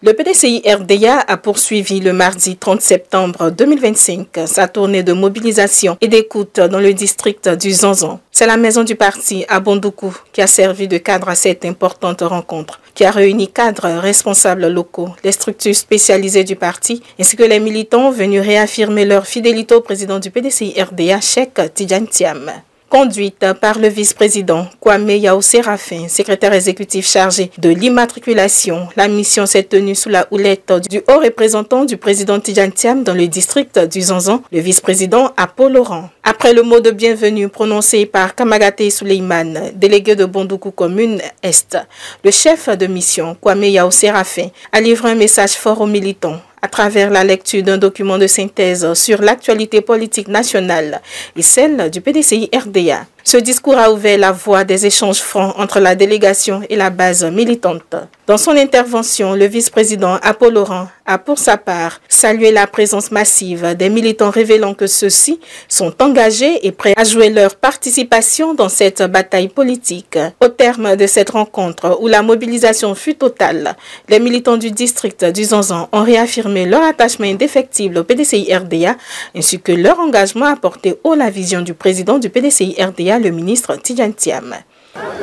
Le PDCI RDA a poursuivi le mardi 30 septembre 2025 sa tournée de mobilisation et d'écoute dans le district du Zanzan. C'est la maison du parti à Bondoukou qui a servi de cadre à cette importante rencontre, qui a réuni cadres responsables locaux, les structures spécialisées du parti, ainsi que les militants venus réaffirmer leur fidélité au président du PDCI RDA, Cheikh Tidiane Thiam. Conduite par le vice-président Kwame Yao Séraphin, secrétaire exécutif chargé de l'immatriculation, la mission s'est tenue sous la houlette du haut représentant du président Tidiane Thiam dans le district du Zanzan, le vice-président Apo Laurent. Après le mot de bienvenue prononcé par Kamagate Souleyman, délégué de Bondoukou commune Est, le chef de mission Kwame Yao Séraphin a livré un message fort aux militants à travers la lecture d'un document de synthèse sur l'actualité politique nationale et celle du PDCI RDA. Ce discours a ouvert la voie des échanges francs entre la délégation et la base militante. Dans son intervention, le vice-président Apo Laurent a pour sa part salué la présence massive des militants révélant que ceux-ci sont engagés et prêts à jouer leur participation dans cette bataille politique. Au terme de cette rencontre où la mobilisation fut totale, les militants du district du Zanzan ont réaffirmé leur attachement indéfectible au PDCI RDA ainsi que leur engagement à porter haut la vision du président du PDCI RDA, le ministre Tidiane Thiam.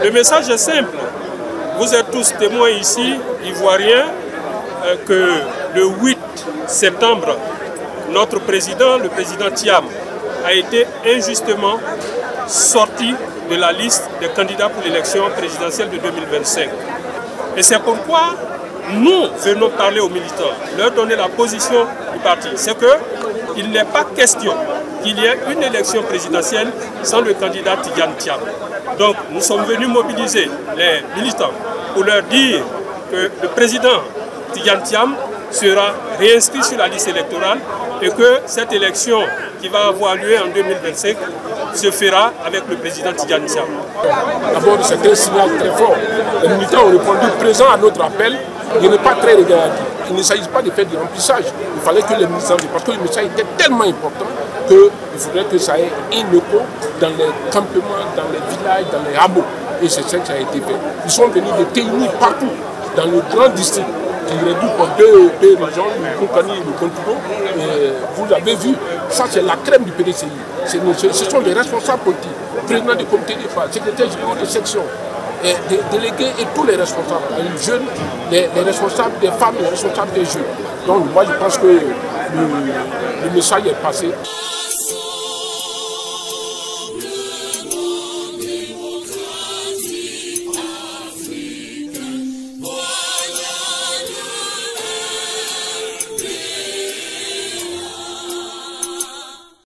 Le message est simple. Vous êtes tous témoins ici, ivoiriens, que le 8 septembre, notre président, le président Thiam, a été injustement sorti de la liste des candidats pour l'élection présidentielle de 2025. Et c'est pourquoi nous venons parler aux militants, leur donner la position du parti. C'est qu'il n'est pas question qu'il y ait une élection présidentielle sans le candidat Tidiane Thiam. Donc nous sommes venus mobiliser les militants pour leur dire que le président Tidiane Thiam sera réinscrit sur la liste électorale et que cette élection qui va avoir lieu en 2025 se fera avec le président Tidiane Thiam. D'abord, c'est un signal très fort. Les militants ont répondu présent à notre appel. Il n'est pas très regardé. Il ne s'agit pas de faire du remplissage. Il fallait que les militants, parce que le message était tellement important qu'il faudrait que ça ait un écho dans les campements, dans les villages, dans les hameaux. Et c'est ça qui a été fait. Ils sont venus de Téini partout, dans le grand district, qui regroupe deux régions, le Koukani et le Kontoudo. Vous l'avez vu, ça c'est la crème du PDCI. Ce sont les responsables politiques, présidents du comité des femmes, secrétaires généraux de section, des délégués et tous les responsables, les jeunes, les responsables des femmes, les responsables des jeunes. Donc moi je pense que le message est passé.